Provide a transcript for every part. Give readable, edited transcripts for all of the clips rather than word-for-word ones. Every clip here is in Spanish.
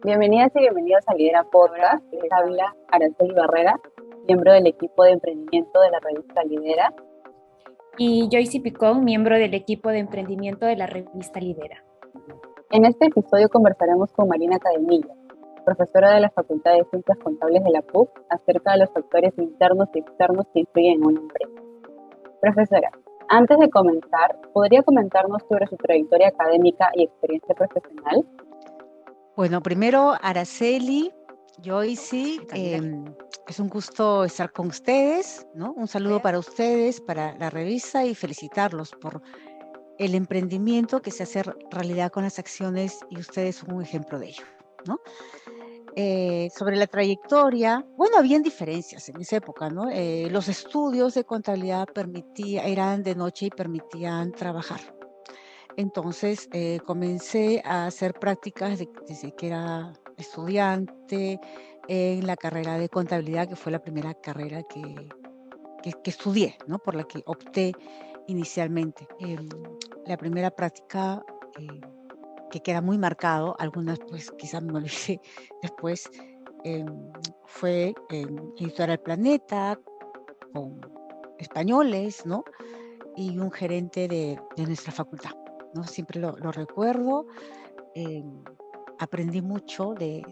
Bienvenidas y bienvenidos a Lidera Podcast. Les habla Araceli Barrera, miembro del equipo de emprendimiento de la revista Lidera. Y Joyce Picón, miembro del equipo de emprendimiento de la revista Lidera. En este episodio conversaremos con Marina Cademilla, profesora de la Facultad de Ciencias Contables de la PUC, acerca de los factores internos y externos que influyen en una empresa. Profesora, antes de comenzar, ¿podría comentarnos sobre su trayectoria académica y experiencia profesional? Bueno, primero, Araceli, Joyce, es un gusto estar con ustedes, ¿no? Un saludo para ustedes, para la revista y felicitarlos por el emprendimiento que se hace realidad con las acciones y ustedes son un ejemplo de ello, ¿no? Sobre la trayectoria, bueno, habían diferencias en esa época, ¿no? Los estudios de contabilidad eran de noche y permitían trabajar. Entonces comencé a hacer prácticas desde que era estudiante en la carrera de contabilidad, que fue la primera carrera que estudié, ¿no? Por la que opté inicialmente. La primera práctica que queda muy marcado, algunas pues quizás me olvidé después, fue en Editorial Planeta, con españoles, ¿no? Y un gerente de nuestra facultad, ¿no? Siempre lo recuerdo. Aprendí mucho de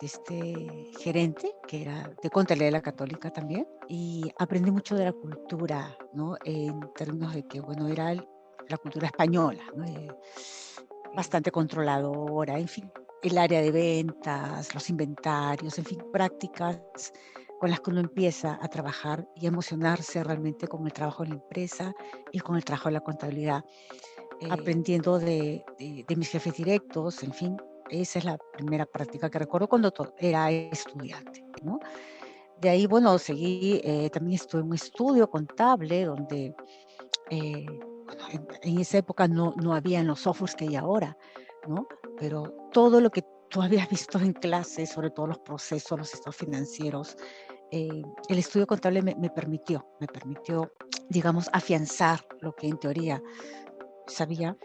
este gerente, que era de Contabilidad de la Católica también, y aprendí mucho de la cultura, ¿no? En términos de que, bueno, era la cultura española, ¿no? Bastante controladora, en fin, el área de ventas, los inventarios, en fin, prácticas con las que uno empieza a trabajar y a emocionarse realmente con el trabajo en la empresa y con el trabajo de la contabilidad, aprendiendo de mis jefes directos, en fin, esa es la primera práctica que recuerdo cuando era estudiante, ¿no? De ahí, bueno, seguí, también estuve en un estudio contable donde, bueno, en esa época no habían los softwares que hay ahora, ¿no? Pero todo lo que tú habías visto en clase, sobre todo los procesos, los estados financieros, el estudio contable me permitió, digamos, afianzar lo que en teoría sabía.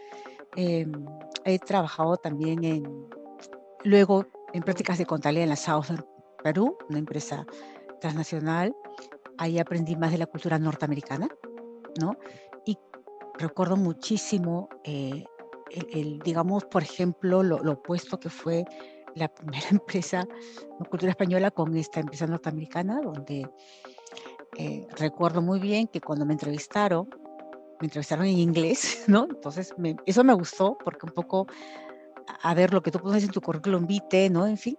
He trabajado también luego en prácticas de contabilidad en la Southern Perú, una empresa transnacional. Ahí aprendí más de la cultura norteamericana, ¿no? Y recuerdo muchísimo, digamos, por ejemplo, lo opuesto que fue la primera empresa, ¿no? Cultura española con esta empresa norteamericana, donde recuerdo muy bien que cuando me entrevistaron en inglés, ¿no? Entonces, eso me gustó porque un poco a ver lo que tú pones en tu currículum vitae, ¿no? En fin,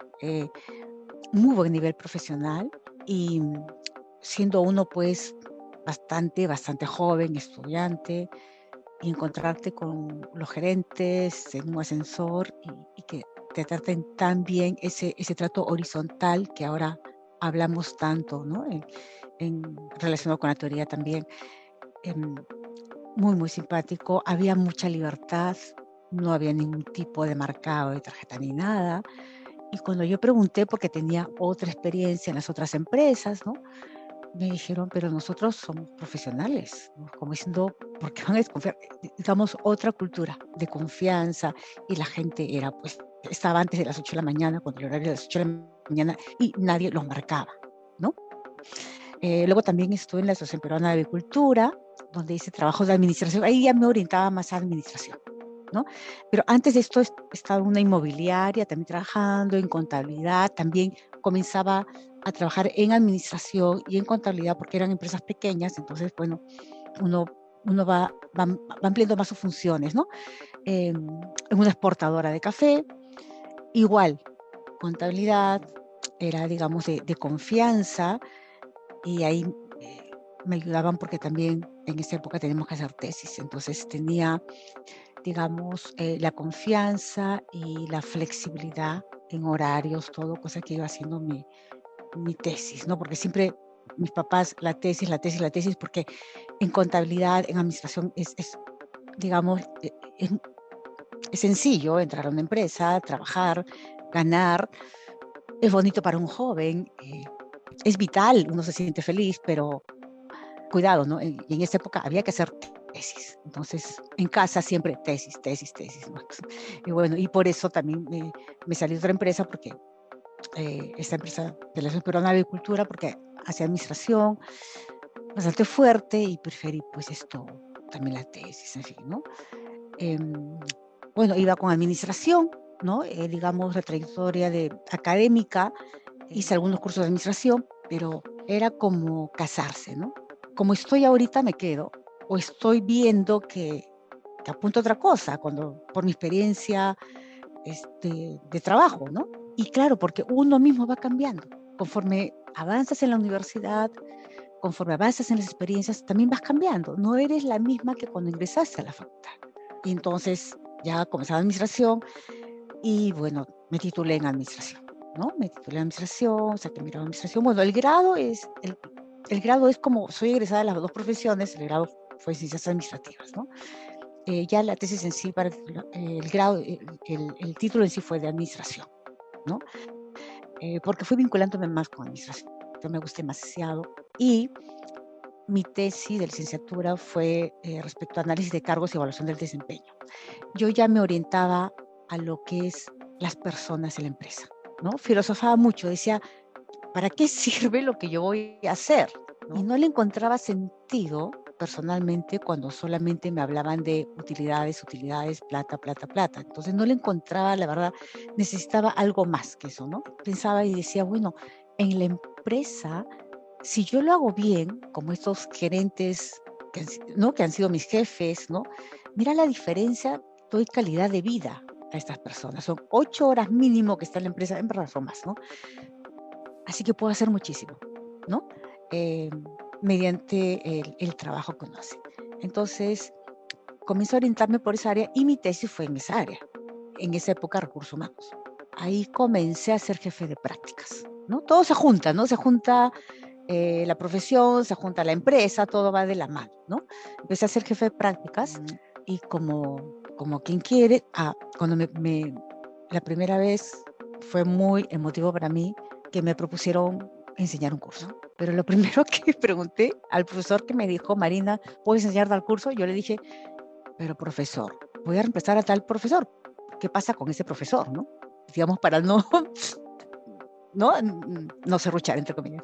muy buen nivel profesional y siendo uno pues bastante joven, estudiante, y encontrarte con los gerentes en un ascensor y que te traten tan bien ese trato horizontal que ahora hablamos tanto, ¿no? Relacionado con la teoría también. Muy simpático, había mucha libertad, no había ningún tipo de marcado de tarjeta ni nada. Y cuando yo pregunté, porque tenía otra experiencia en las otras empresas, ¿no? Me dijeron, pero nosotros somos profesionales, ¿no? Como diciendo, ¿por qué van a desconfiar? Digamos, otra cultura de confianza y la gente era, pues, estaba antes de las 8 de la mañana, cuando el horario de las 8 de la mañana, y nadie los marcaba, ¿no? Luego también estuve en la Asociación Peruana de Agricultura, donde hice trabajos de administración. Ahí ya me orientaba más a administración, ¿no? Pero antes de esto estaba en una inmobiliaria, también trabajando en contabilidad, también comenzaba a trabajar en administración y en contabilidad porque eran empresas pequeñas, entonces, bueno, uno va ampliando más sus funciones, ¿no? En una exportadora de café, igual, contabilidad, era, digamos, de confianza, y ahí me ayudaban porque también en esa época teníamos que hacer tesis, entonces tenía, digamos, la confianza y la flexibilidad en horarios, todo, cosa que iba haciendo mi tesis, ¿no? Porque siempre mis papás, la tesis, porque en contabilidad, en administración, digamos, es sencillo entrar a una empresa, trabajar, ganar, es bonito para un joven, es vital, uno se siente feliz, pero cuidado, ¿no? Y en esa época había que hacer tesis. Entonces, en casa siempre tesis, tesis, tesis, ¿no? Y bueno, y por eso también me salí de otra empresa, porque esta empresa de la Asociación Peruana de Agricultura, porque hacía administración bastante fuerte y preferí pues esto, también la tesis, en fin, ¿no? Bueno, iba con administración, ¿no? Digamos, la trayectoria académica, hice algunos cursos de administración, pero era como casarse, ¿no? Como estoy ahorita me quedo, o estoy viendo que apunto a otra cosa, por mi experiencia de trabajo, ¿no? Y claro, porque uno mismo va cambiando. Conforme avanzas en la universidad, conforme avanzas en las experiencias, también vas cambiando. No eres la misma que cuando ingresaste a la facultad. Y entonces ya comencé administración y bueno, me titulé en administración, ¿no? Me titulé en administración, saqué mi grado de administración. Bueno, el grado es como, soy egresada de las dos profesiones, el grado fue ciencias administrativas, ¿no? Ya la tesis en sí, para el grado, el título en sí fue de administración, ¿no? Porque fui vinculándome más con administración, me gusta demasiado. Y mi tesis de licenciatura fue respecto a análisis de cargos y evaluación del desempeño. Yo ya me orientaba a lo que es las personas en la empresa, ¿no? Filosofaba mucho, decía, ¿para qué sirve lo que yo voy a hacer? ¿No? Y no le encontraba sentido personalmente cuando solamente me hablaban de utilidades, utilidades, plata, plata, plata. Entonces no le encontraba, la verdad, necesitaba algo más que eso, ¿no? Pensaba y decía, bueno, en la empresa, si yo lo hago bien, como estos gerentes ¿no? que han sido mis jefes, ¿no? Mira la diferencia, doy calidad de vida a estas personas. Son 8 horas mínimo que está en la empresa, en verdad son más, ¿no? Así que puedo hacer muchísimo, ¿no? Mediante el trabajo que uno hace. Entonces, comencé a orientarme por esa área y mi tesis fue en esa área, en esa época recursos humanos. Ahí comencé a ser jefe de prácticas, ¿no? Todo se junta, ¿no? Se junta la profesión, se junta la empresa, todo va de la mano, ¿no? Empecé a ser jefe de prácticas y como quien quiere, cuando la primera vez fue muy emotivo para mí que me propusieron enseñar un curso. Pero lo primero que pregunté al profesor que me dijo, Marina, ¿puedes enseñar tal curso? Yo le dije, pero profesor, voy a reemplazar a tal profesor. ¿Qué pasa con ese profesor, no? Digamos, para no serruchar, entre comillas.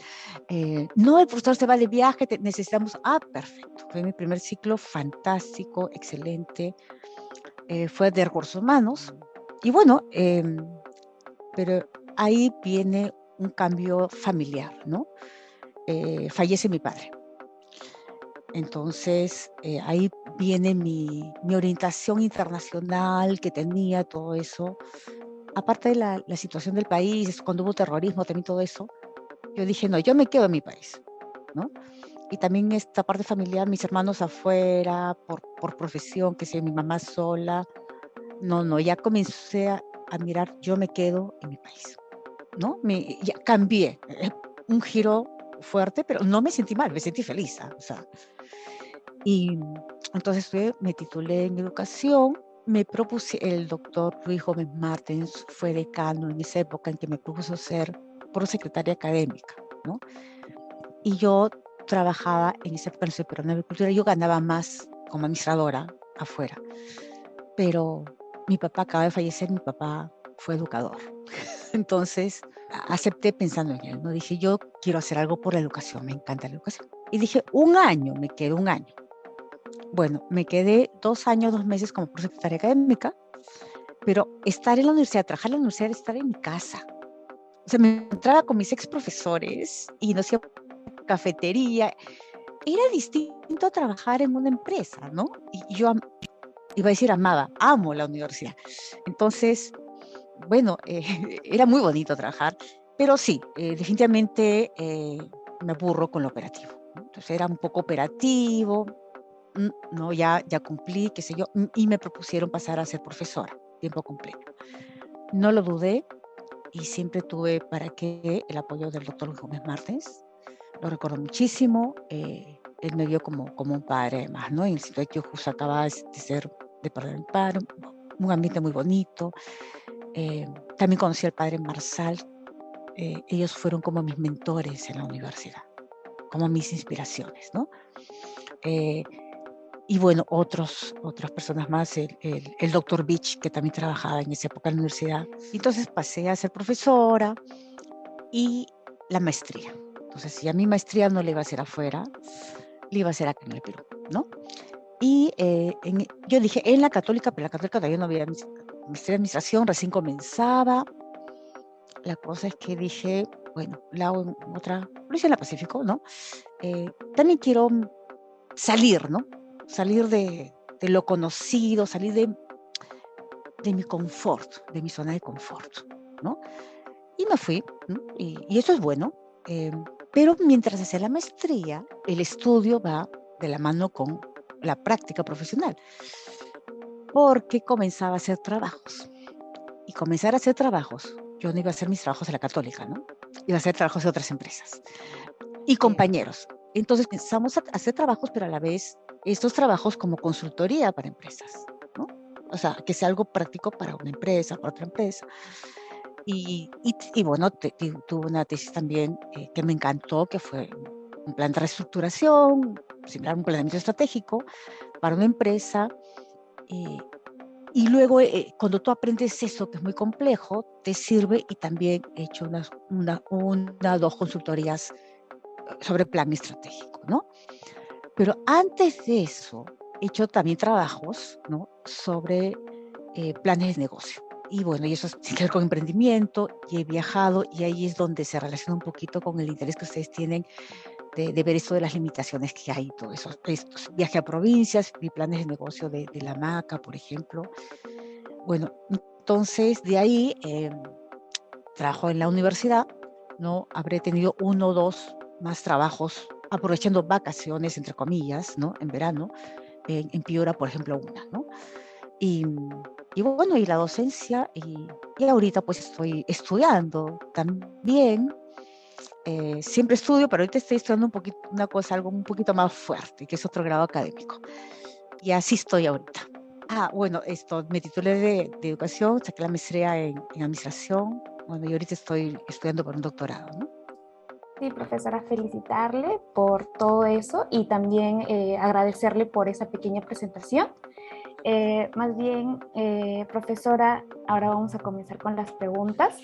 No, el profesor se va de viaje, necesitamos... Perfecto. Fue mi primer ciclo fantástico, excelente. Fue de recursos humanos. Y bueno, pero ahí viene un cambio familiar, ¿no? Fallece mi padre. Entonces, ahí viene mi orientación internacional que tenía, todo eso. Aparte de la situación del país, cuando hubo terrorismo, también todo eso, yo dije, no, yo me quedo en mi país, ¿no? Y también esta parte familiar, mis hermanos afuera, por profesión, que sé, mi mamá sola. No, ya comencé a mirar, yo me quedo en mi país, ¿no? Ya cambié, un giro fuerte, pero no me sentí mal, me sentí feliz, o sea. Y entonces me titulé en educación, me propuse, el doctor Luis Gómez Martins fue decano en esa época en que me propuso ser prosecretaria académica, ¿no? Y yo trabajaba en esa época en el Instituto Peruano de Agricultura, yo ganaba más como administradora afuera, pero mi papá acaba de fallecer, mi papá fue educador. Entonces acepté pensando en él, ¿no? Dije, yo quiero hacer algo por la educación, me encanta la educación. Y dije, me quedo un año. Bueno, me quedé 2 años, 2 meses como secretaria académica, pero estar en la universidad, trabajar en la universidad, estar en mi casa. O sea, me encontraba con mis ex profesores y nos íbamos a cafetería. Era distinto a trabajar en una empresa, ¿no? Y yo iba a decir amo la universidad. Entonces, bueno, era muy bonito trabajar, pero sí, definitivamente me aburro con lo operativo, ¿no? Entonces era un poco operativo, no, ya cumplí, qué sé yo, y me propusieron pasar a ser profesora, tiempo completo. No lo dudé y siempre tuve para qué el apoyo del doctor Gómez Martins. Lo recuerdo muchísimo. Él me vio como un padre además, ¿no? En el sitio que yo justo acababa de perder mi padre, un ambiente muy bonito. También conocí al padre Marsal. Ellos fueron como mis mentores en la universidad, como mis inspiraciones, ¿no? y bueno, otras personas más, el doctor Beach, que también trabajaba en esa época en la universidad. Entonces pasé a ser profesora y la maestría. Entonces, si a mi maestría no le iba a hacer afuera, le iba a hacer acá en el Perú, ¿no? Y yo dije, en la Católica, pero la Católica todavía no había maestría de administración, recién comenzaba. La cosa es que dije, bueno, la hago en otra, lo hice en la Pacífico, ¿no? También quiero salir, ¿no? Salir de lo conocido, salir de mi confort, de mi zona de confort, ¿no? Y me fui, ¿no? Y eso es bueno, eh, pero mientras hacía la maestría, el estudio va de la mano con la práctica profesional, porque comenzaba a hacer trabajos. Y comenzar a hacer trabajos, yo no iba a hacer mis trabajos en la Católica, ¿no? Iba a hacer trabajos de otras empresas y compañeros. Entonces pensamos a hacer trabajos, pero a la vez estos trabajos como consultoría para empresas, ¿no? O sea, que sea algo práctico para una empresa, para otra empresa. Y bueno, tuve una tesis también que me encantó, que fue un plan de reestructuración, similar a un planeamiento estratégico para una empresa. Y luego, cuando tú aprendes eso, que es muy complejo, te sirve, y también he hecho dos consultorías sobre plan estratégico, ¿no? Pero antes de eso, he hecho también trabajos, ¿no? Sobre planes de negocio. Y bueno, y eso tiene que ver con emprendimiento, y he viajado, y ahí es donde se relaciona un poquito con el interés que ustedes tienen de ver esto de las limitaciones que hay, todo eso. Viaje a provincias, vi planes de negocio de la maca, por ejemplo. Bueno, entonces de ahí trabajo en la universidad, ¿no? Habré tenido uno o dos más trabajos, aprovechando vacaciones, entre comillas, ¿no? En verano, en Piura, por ejemplo, una, ¿no? Y, y bueno, y la docencia, y ahorita pues estoy estudiando también. Siempre estudio, pero ahorita estoy estudiando un poquito, algo un poquito más fuerte, que es otro grado académico. Y así estoy ahorita. Bueno, me titulé de educación, saqué la maestría en administración. Bueno, y ahorita estoy estudiando por un doctorado, ¿no? Sí, profesora, felicitarle por todo eso y también agradecerle por esa pequeña presentación. Más bien, profesora, ahora vamos a comenzar con las preguntas.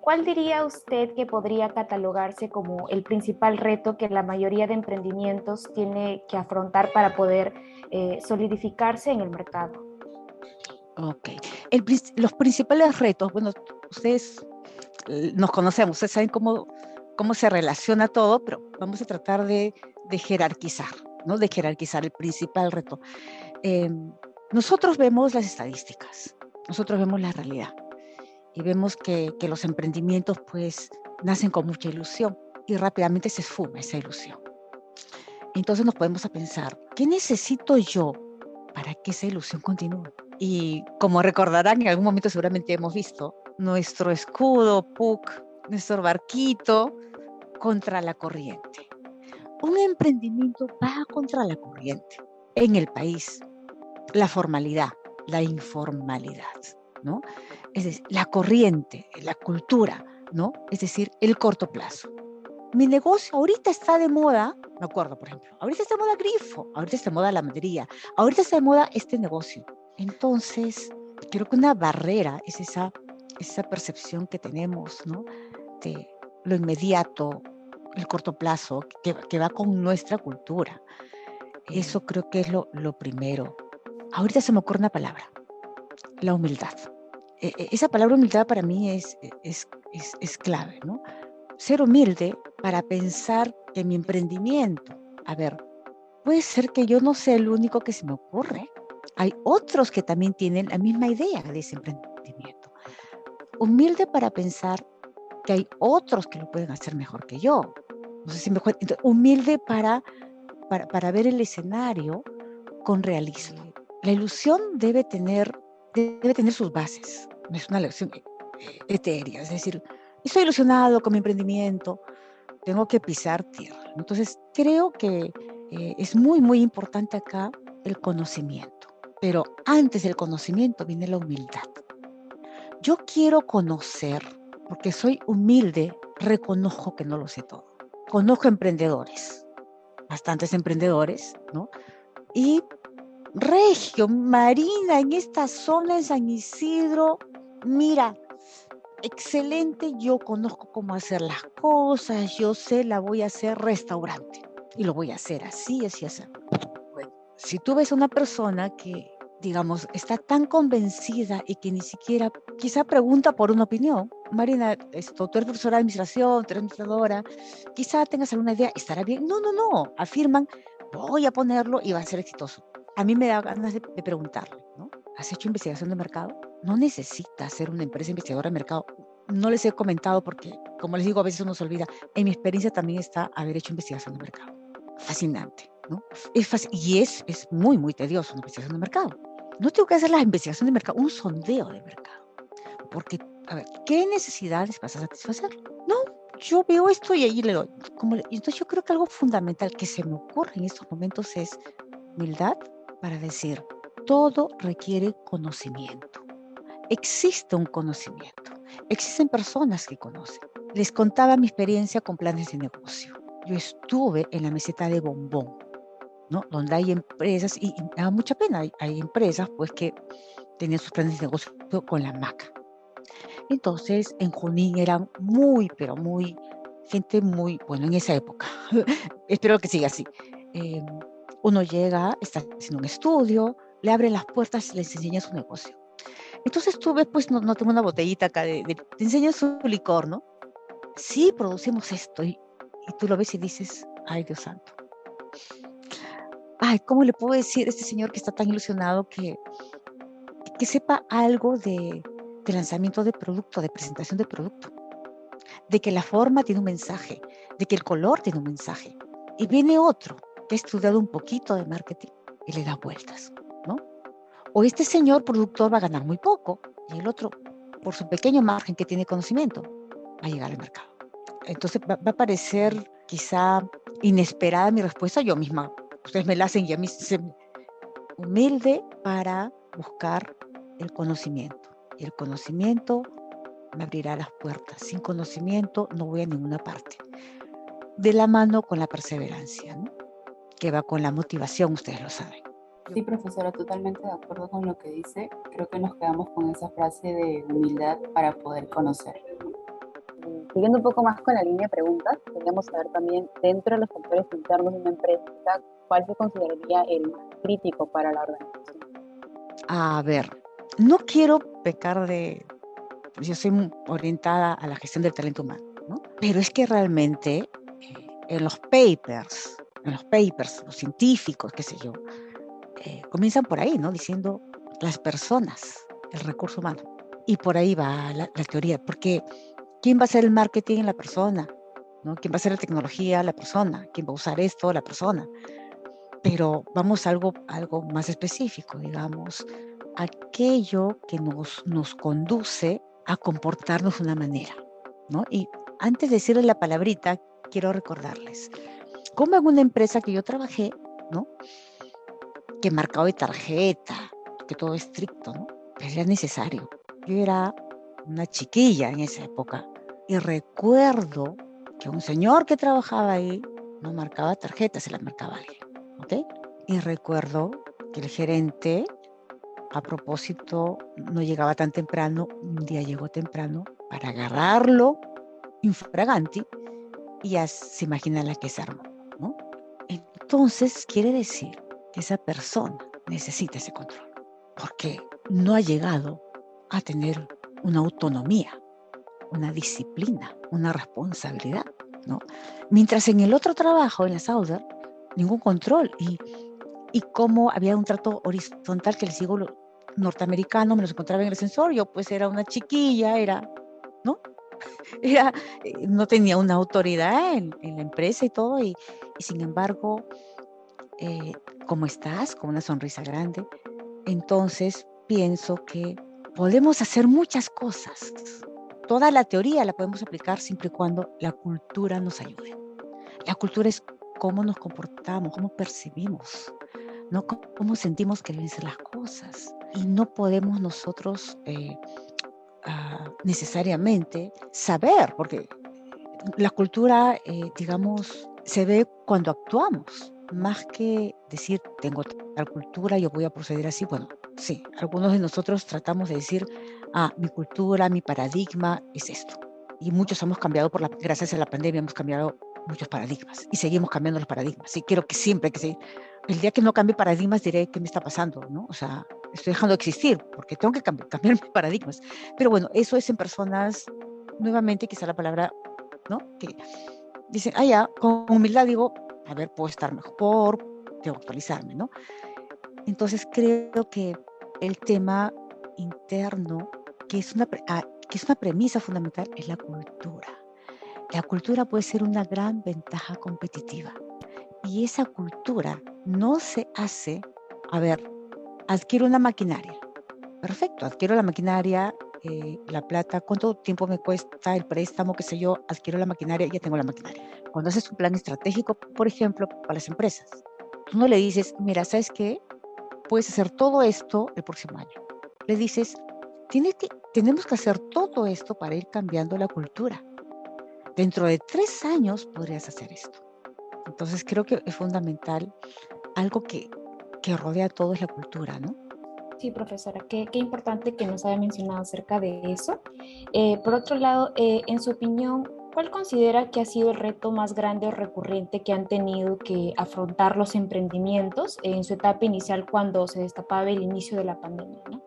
¿Cuál diría usted que podría catalogarse como el principal reto que la mayoría de emprendimientos tiene que afrontar para poder solidificarse en el mercado? Ok. Los principales retos, bueno, ustedes nos conocemos, ustedes saben cómo se relaciona todo, pero vamos a tratar de jerarquizar, ¿no? De jerarquizar el principal reto. Eh, Nosotros vemos las estadísticas, nosotros vemos la realidad y vemos que los emprendimientos pues nacen con mucha ilusión y rápidamente se esfuma esa ilusión. Entonces nos podemos a pensar, ¿qué necesito yo para que esa ilusión continúe? Y como recordarán, en algún momento seguramente hemos visto nuestro escudo, PUC, nuestro barquito contra la corriente. Un emprendimiento va contra la corriente en el país. La formalidad, la informalidad, ¿no? Es decir, la corriente, la cultura, ¿no? Es decir, el corto plazo. Mi negocio ahorita está de moda, me acuerdo, por ejemplo, ahorita está de moda Grifo, ahorita está de moda la madería, ahorita está de moda este negocio. Entonces, creo que una barrera es esa percepción que tenemos, ¿no? De lo inmediato, el corto plazo, que va con nuestra cultura. Eso creo que es lo primero. Ahorita se me ocurre una palabra, la humildad. Esa palabra humildad para mí es clave, ¿no? Ser humilde para pensar que mi emprendimiento, a ver, puede ser que yo no sea el único que se me ocurre. Hay otros que también tienen la misma idea de ese emprendimiento. Humilde para pensar que hay otros que lo pueden hacer mejor que yo. No sé si mejor. Entonces, humilde para ver el escenario con realismo. La ilusión debe tener sus bases. No es una ilusión etérea. Es decir, estoy ilusionado con mi emprendimiento, tengo que pisar tierra. Entonces, creo que es muy, muy importante acá el conocimiento. Pero antes del conocimiento viene la humildad. Yo quiero conocer, porque soy humilde, reconozco que no lo sé todo. Conozco emprendedores, bastantes emprendedores, ¿no? Y Regio, Marina, en esta zona en San Isidro, mira, excelente, yo conozco cómo hacer las cosas, yo sé, la voy a hacer restaurante y lo voy a hacer así, así, así. Bueno, si tú ves a una persona que, digamos, está tan convencida y que ni siquiera, quizá pregunta por una opinión, Marina, tú eres profesora de administración, tú eres administradora, quizá tengas alguna idea, ¿estará bien? No, no, no, afirman, voy a ponerlo y va a ser exitoso. A mí me da ganas de preguntarle, ¿no? ¿Has hecho investigación de mercado? No necesitas ser una empresa investigadora de mercado. No les he comentado porque, como les digo, a veces uno se olvida. En mi experiencia también está haber hecho investigación de mercado. Fascinante, ¿no? Y es muy, muy tedioso una investigación de mercado. No tengo que hacer la investigación de mercado, un sondeo de mercado. Porque, a ver, ¿qué necesidades vas a satisfacer? No, yo veo esto y ahí le doy. Entonces yo creo que algo fundamental que se me ocurre en estos momentos es humildad para decir, todo requiere conocimiento. Existe un conocimiento. Existen personas que conocen. Les contaba mi experiencia con planes de negocio. Yo estuve en la meseta de Bombón, ¿no? Donde hay empresas, y me da mucha pena, hay empresas pues que tenían sus planes de negocio con la maca. Entonces, en Junín eran muy, pero muy, gente muy, bueno, en esa época, espero que siga así. Eh, Uno llega, está haciendo un estudio, le abren las puertas y les enseña su negocio. Entonces tú ves, pues no tengo una botellita acá, te enseñan su licor, ¿no? Sí, producimos esto. Y tú lo ves y dices, ay, Dios santo. Ay, ¿cómo le puedo decir a este señor que está tan ilusionado que sepa algo de lanzamiento de producto, de presentación de producto? De que la forma tiene un mensaje, de que el color tiene un mensaje. Y viene otro que ha estudiado un poquito de marketing y le da vueltas, ¿no? O este señor productor va a ganar muy poco y el otro, por su pequeño margen que tiene conocimiento, va a llegar al mercado. Entonces va a parecer quizá inesperada mi respuesta, yo misma, ustedes me la hacen y a mí humilde para buscar el conocimiento. Y el conocimiento me abrirá las puertas. Sin conocimiento no voy a ninguna parte. De la mano con la perseverancia, ¿no? Que va con la motivación, ustedes lo saben. Sí, profesora, totalmente de acuerdo con lo que dice. Creo que nos quedamos con esa frase de humildad para poder conocer. Siguiendo un poco más con la línea de preguntas, queríamos saber también, dentro de los factores internos de una empresa, ¿cuál se consideraría el más crítico para la organización? A ver, no quiero pecar de... Yo soy orientada a la gestión del talento humano, ¿no? Pero es que realmente en los papers, los científicos, qué sé yo, comienzan por ahí, ¿no? Diciendo las personas, el recurso humano. Y por ahí va la teoría, porque ¿quién va a hacer el marketing? La persona, ¿no? ¿Quién va a hacer la tecnología? La persona. ¿Quién va a usar esto? La persona. Pero vamos a algo más específico, digamos, aquello que nos conduce a comportarnos de una manera, ¿no? Y antes de decirles la palabrita, quiero recordarles, como en una empresa que yo trabajé, ¿no? Que marcado de tarjeta, que todo estricto, ¿no? Pero era necesario. Yo era una chiquilla en esa época y recuerdo que un señor que trabajaba ahí no marcaba tarjeta, se la marcaba a alguien, ¿ok? Y recuerdo que el gerente, a propósito, no llegaba tan temprano, un día llegó temprano para agarrarlo infraganti y ya se imagina la que se armó, ¿no? Entonces quiere decir que esa persona necesita ese control porque no ha llegado a tener una autonomía, una disciplina, una responsabilidad, ¿no? Mientras en el otro trabajo, en la Sauder, ningún control y cómo había un trato horizontal que les digo, norteamericano, me los encontraba en el ascensor, yo pues era una chiquilla, ¿no? No tenía una autoridad en la empresa y todo, y sin embargo, ¿cómo estás? Con una sonrisa grande. Entonces pienso que podemos hacer muchas cosas. Toda la teoría la podemos aplicar siempre y cuando la cultura nos ayude. La cultura es cómo nos comportamos, cómo percibimos, ¿no? Cómo sentimos que deben ser las cosas. Y no podemos nosotros necesariamente porque la cultura, digamos, se ve cuando actuamos. más que decir, tengo tal cultura, yo voy a proceder así, bueno, sí, algunos de nosotros tratamos de decir, mi cultura, mi paradigma es esto. Y muchos hemos cambiado, gracias a la pandemia, hemos cambiado muchos paradigmas y seguimos cambiando los paradigmas. Sí, quiero que siempre que se, el día que no cambie paradigmas diré qué me está pasando, ¿no? O sea, estoy dejando de existir porque tengo que cambiar mis paradigmas. Pero bueno, eso es en personas, nuevamente, quizá la palabra, ¿no? Que dicen, ya, con humildad digo, a ver, puedo estar mejor, tengo que actualizarme, ¿no? Entonces creo que el tema interno, que es una premisa fundamental, es la cultura. La cultura puede ser una gran ventaja competitiva. Y esa cultura no se hace, a ver, adquiero una maquinaria. Perfecto, adquiero la maquinaria, la plata, ¿cuánto tiempo me cuesta el préstamo, qué sé yo? Adquiero la maquinaria, ya tengo la maquinaria. Cuando haces un plan estratégico, por ejemplo, para las empresas, tú no le dices, mira, ¿sabes qué? Puedes hacer todo esto el próximo año. Le dices, tenemos que hacer todo esto para ir cambiando la cultura. Dentro de 3 años podrías hacer esto. Entonces creo que es fundamental algo que rodea todo es la cultura, ¿no? Sí, profesora, qué importante que nos haya mencionado acerca de eso. Por otro lado, en su opinión, ¿cuál considera que ha sido el reto más grande o recurrente que han tenido que afrontar los emprendimientos en su etapa inicial cuando se destapaba el inicio de la pandemia, ¿no?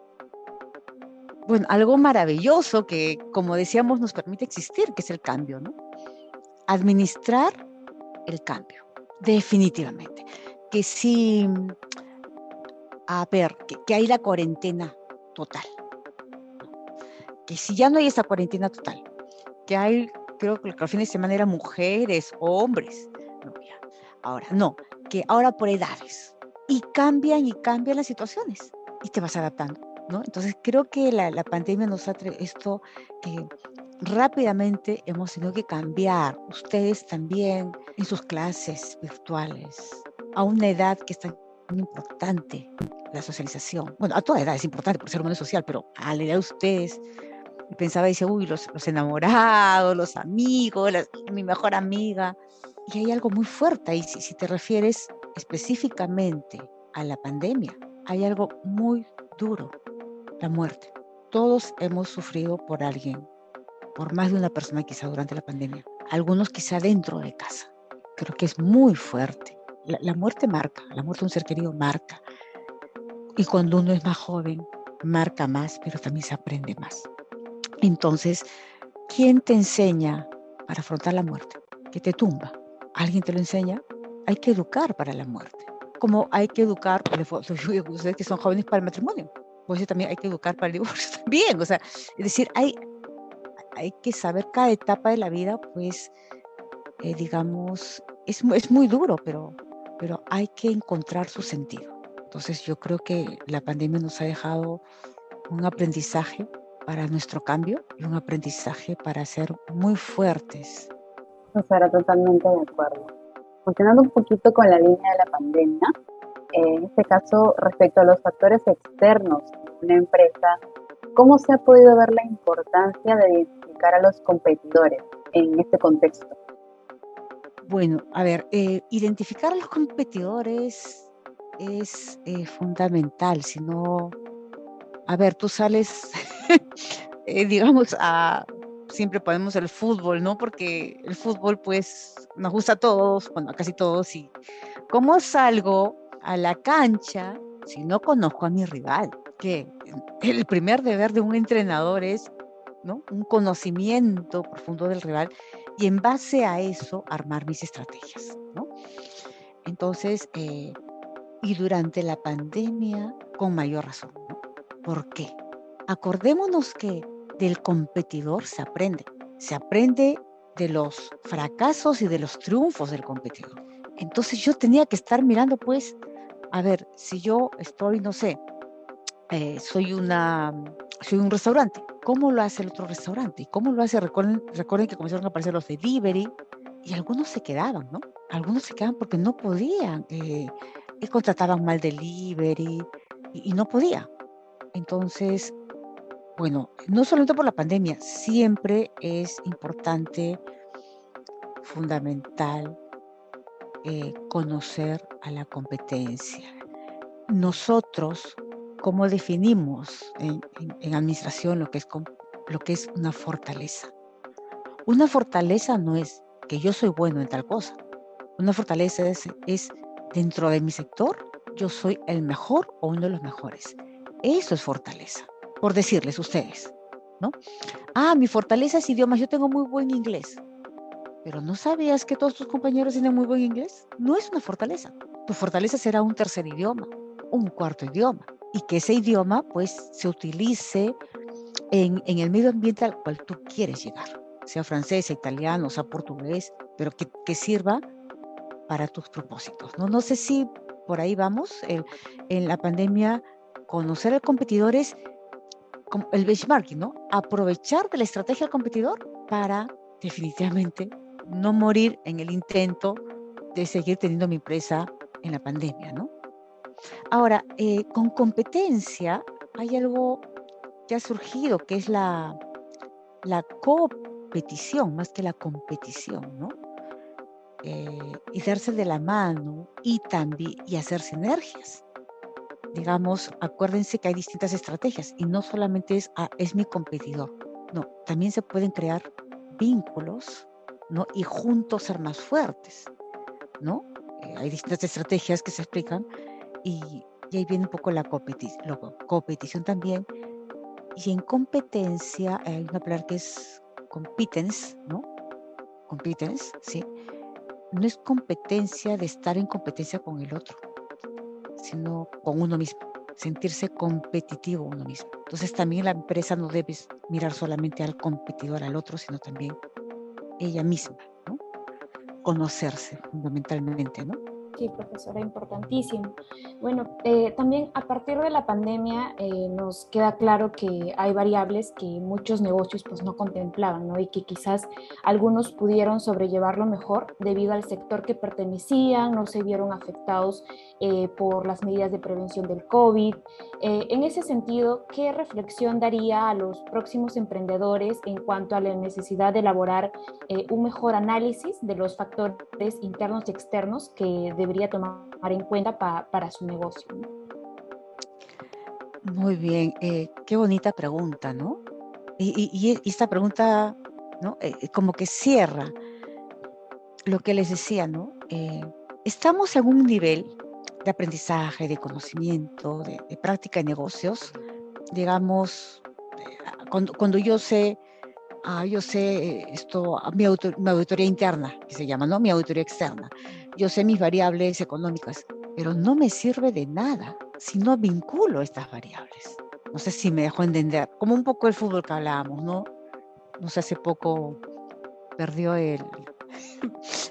Bueno, algo maravilloso que, como decíamos, nos permite existir, que es el cambio, ¿no? Administrar el cambio, definitivamente. Que si, a ver, que hay la cuarentena total, que si ya no hay esa cuarentena total, que hay, creo que los fines de semana eran mujeres, hombres, no, ya. Ahora, no, que ahora por edades, y cambian las situaciones, y te vas adaptando, ¿no? Entonces creo que la pandemia nos ha traído esto que rápidamente hemos tenido que cambiar, ustedes también, en sus clases virtuales, a una edad que es tan importante, la socialización. Bueno, a toda edad es importante por ser humano social, pero a la edad de ustedes, y pensaba, dice, uy, los enamorados, los amigos, mi mejor amiga. Y hay algo muy fuerte ahí, si te refieres específicamente a la pandemia, hay algo muy duro, la muerte. Todos hemos sufrido por alguien, por más de una persona quizá durante la pandemia, algunos quizá dentro de casa. Creo que es muy fuerte. La muerte marca, la muerte de un ser querido marca. Y cuando uno es más joven, marca más, pero también se aprende más. Entonces, ¿quién te enseña para afrontar la muerte? ¿Que te tumba? ¿Alguien te lo enseña? Hay que educar para la muerte. Como hay que educar, ustedes que son jóvenes, para el matrimonio. Pues también hay que educar para el divorcio también. O sea, es decir, hay que saber cada etapa de la vida, pues, digamos, es muy duro, pero hay que encontrar su sentido. Entonces, yo creo que la pandemia nos ha dejado un aprendizaje para nuestro cambio y un aprendizaje para ser muy fuertes. Estará totalmente de acuerdo. Continuando un poquito con la línea de la pandemia, en este caso, respecto a los factores externos de una empresa, ¿cómo se ha podido ver la importancia de identificar a los competidores en este contexto? Bueno, a ver, identificar a los competidores es fundamental, si no, a ver, tú sales, digamos, siempre ponemos el fútbol, ¿no? Porque el fútbol, pues, nos gusta a todos, bueno, a casi todos, y ¿cómo salgo a la cancha si no conozco a mi rival? Que el primer deber de un entrenador es, ¿no?, un conocimiento profundo del rival y en base a eso armar mis estrategias, ¿no? Entonces, y durante la pandemia, con mayor razón, ¿no? ¿Por qué? Acordémonos que del competidor se aprende de los fracasos y de los triunfos del competidor. Entonces yo tenía que estar mirando, pues, a ver, si yo estoy, no sé, soy un restaurante, ¿cómo lo hace el otro restaurante? ¿Y cómo lo hace? Recuerden que comenzaron a aparecer los delivery y algunos se quedaban, ¿no? Algunos se quedaban porque no podían, y contrataban mal delivery y no podía. Entonces, bueno, no solamente por la pandemia, siempre es importante, fundamental, conocer a la competencia. Nosotros, ¿cómo definimos en administración lo que es una fortaleza? Una fortaleza no es que yo soy bueno en tal cosa. Una fortaleza es dentro de mi sector, yo soy el mejor o uno de los mejores. Eso es fortaleza, por decirles ustedes, ¿no? Mi fortaleza es idiomas, yo tengo muy buen inglés. Pero ¿no sabías que todos tus compañeros tienen muy buen inglés? No es una fortaleza. Tu fortaleza será un tercer idioma, un cuarto idioma, y que ese idioma pues se utilice en el medio ambiente al cual tú quieres llegar, sea francés, sea italiano, sea portugués, pero que sirva para tus propósitos, ¿no? No sé si por ahí vamos. En la pandemia, conocer al competidor es como el benchmarking, ¿no? Aprovechar de la estrategia del competidor para definitivamente no morir en el intento de seguir teniendo mi empresa en la pandemia, ¿no? Ahora, con competencia hay algo que ha surgido, que es la competición, más que la competición, ¿no? Y darse de la mano y hacer sinergias. Digamos, acuérdense que hay distintas estrategias y no solamente es mi competidor. No, también se pueden crear vínculos, ¿no? Y juntos ser más fuertes, ¿no? Hay distintas estrategias que se explican y ahí viene un poco la competición también. Y en competencia hay una palabra que es competence, ¿no? Competence, ¿sí? No es competencia de estar en competencia con el otro, sino con uno mismo, sentirse competitivo uno mismo. Entonces también la empresa no debe mirar solamente al competidor, al otro, sino también ella misma, ¿no? Conocerse fundamentalmente, ¿no? Sí, profesora, importantísimo. Bueno, también a partir de la pandemia nos queda claro que hay variables que muchos negocios pues no contemplaban, ¿no? Y que quizás algunos pudieron sobrellevarlo mejor debido al sector que pertenecían, no se vieron afectados por las medidas de prevención del COVID. En ese sentido, ¿qué reflexión daría a los próximos emprendedores en cuanto a la necesidad de elaborar un mejor análisis de los factores internos y externos que debería tomar en cuenta para su negocio, ¿no? Muy bien, qué bonita pregunta, ¿no? Y esta pregunta, ¿no? Como que cierra lo que les decía, ¿no? Estamos en un nivel de aprendizaje, de conocimiento, de práctica de negocios, digamos, cuando yo sé esto, mi auditoría interna, que se llama, ¿no? Mi auditoría externa. Yo sé mis variables económicas, pero no me sirve de nada si no vinculo estas variables. No sé si me dejó entender, como un poco el fútbol que hablábamos, ¿no? No sé, hace poco perdió el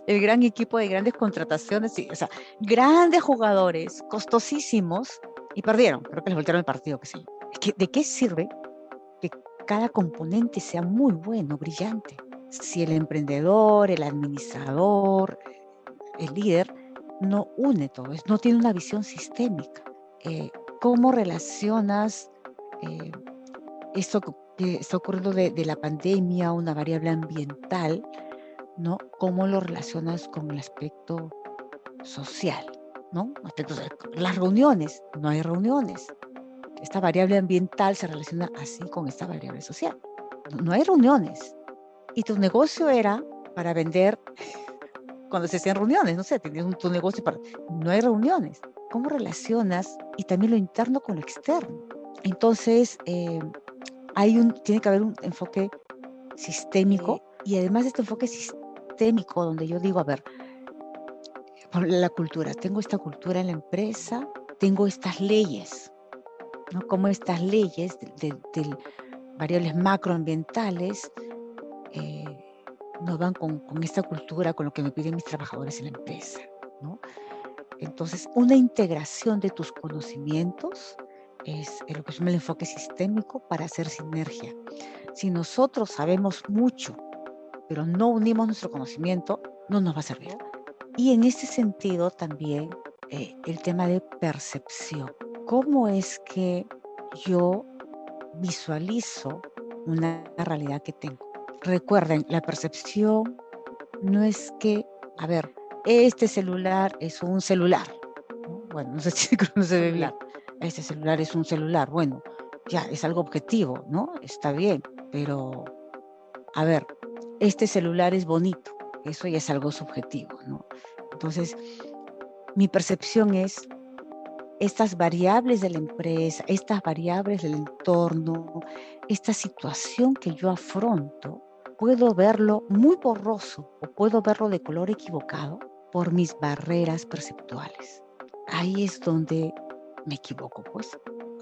gran equipo de grandes contrataciones, o sea, grandes jugadores, costosísimos, y perdieron. Creo que les voltearon el partido, qué sé yo. ¿De qué sirve que cada componente sea muy bueno, brillante? Si el emprendedor, el administrador, el líder no une todo, no tiene una visión sistémica. ¿Cómo relacionas eh, esto que está ocurriendo de la pandemia, una variable ambiental, ¿no? ¿Cómo lo relacionas con el aspecto social, ¿no? Las reuniones, no hay reuniones. Esta variable ambiental se relaciona así con esta variable social. No hay reuniones. Y tu negocio era para vender cuando se hacían reuniones, no sé, tenías tu negocio para... No hay reuniones. ¿Cómo relacionas? Y también lo interno con lo externo. Entonces, tiene que haber un enfoque sistémico y además de este enfoque sistémico donde yo digo, a ver, por la cultura, tengo esta cultura en la empresa, tengo estas leyes, ¿no? Como estas leyes de variables macroambientales no van con esta cultura, con lo que me piden mis trabajadores en la empresa, ¿no? Entonces, una integración de tus conocimientos es lo que se llama el enfoque sistémico para hacer sinergia. Si nosotros sabemos mucho, pero no unimos nuestro conocimiento, no nos va a servir. Y en este sentido también el tema de percepción. ¿Cómo es que yo visualizo una realidad que tengo? Recuerden, la percepción no es que, a ver, este celular es un celular, ¿no? Bueno, no sé si no se ve bien. Este celular es un celular. Bueno, ya, es algo objetivo, ¿no? Está bien, pero, a ver, este celular es bonito. Eso ya es algo subjetivo, ¿no? Entonces, mi percepción es estas variables de la empresa, estas variables del entorno, esta situación que yo afronto, puedo verlo muy borroso o puedo verlo de color equivocado por mis barreras perceptuales. Ahí es donde me equivoco, pues.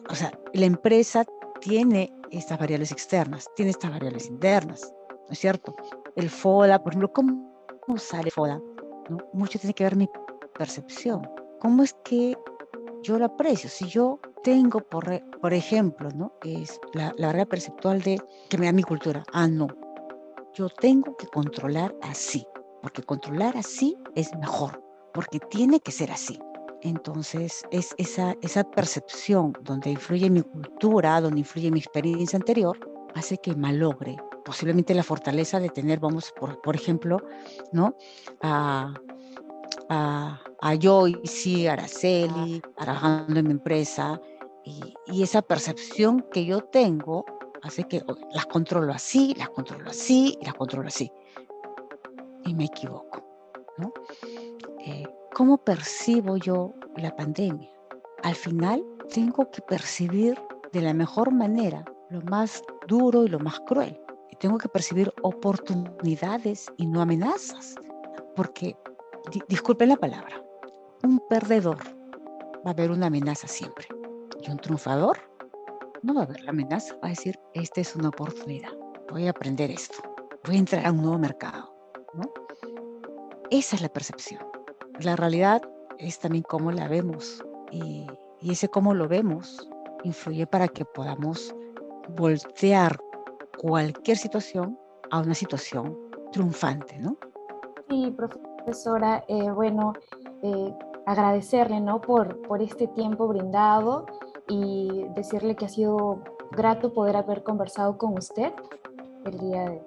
O sea, la empresa tiene estas variables externas, tiene estas variables internas, ¿no es cierto? El FODA, por ejemplo, ¿cómo sale FODA? ¿No? Mucho tiene que ver mi percepción. ¿Cómo es que yo lo aprecio? Si yo tengo, por ejemplo, ¿no? Es la barrera perceptual de que me da mi cultura. No, yo tengo que controlar así, porque controlar así es mejor, porque tiene que ser así. Entonces, es esa percepción donde influye mi cultura, donde influye mi experiencia anterior, hace que malogre posiblemente la fortaleza de tener, vamos, por ejemplo, ¿no? A Joyce, a Araceli, trabajando en mi empresa, y esa percepción que yo tengo hace que las controlo así, las controlo así, y las controlo así. Y me equivoco, ¿no? ¿Cómo percibo yo la pandemia? Al final tengo que percibir de la mejor manera lo más duro y lo más cruel. Y tengo que percibir oportunidades y no amenazas. Porque, disculpen la palabra, un perdedor va a haber una amenaza siempre. Y un triunfador no va a haber la amenaza, va a decir, esta es una oportunidad, voy a aprender esto, voy a entrar a un nuevo mercado, ¿no? Esa es la percepción. La realidad es también cómo la vemos, y ese cómo lo vemos influye para que podamos voltear cualquier situación a una situación triunfante, ¿no? Sí, profesora, bueno, agradecerle, ¿no? por este tiempo brindado y decirle que ha sido grato poder haber conversado con usted el día de hoy.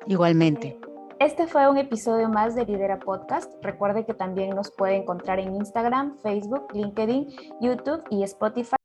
Igualmente. Este fue un episodio más de Lidera Podcast. Recuerde que también nos puede encontrar en Instagram, Facebook, LinkedIn, YouTube y Spotify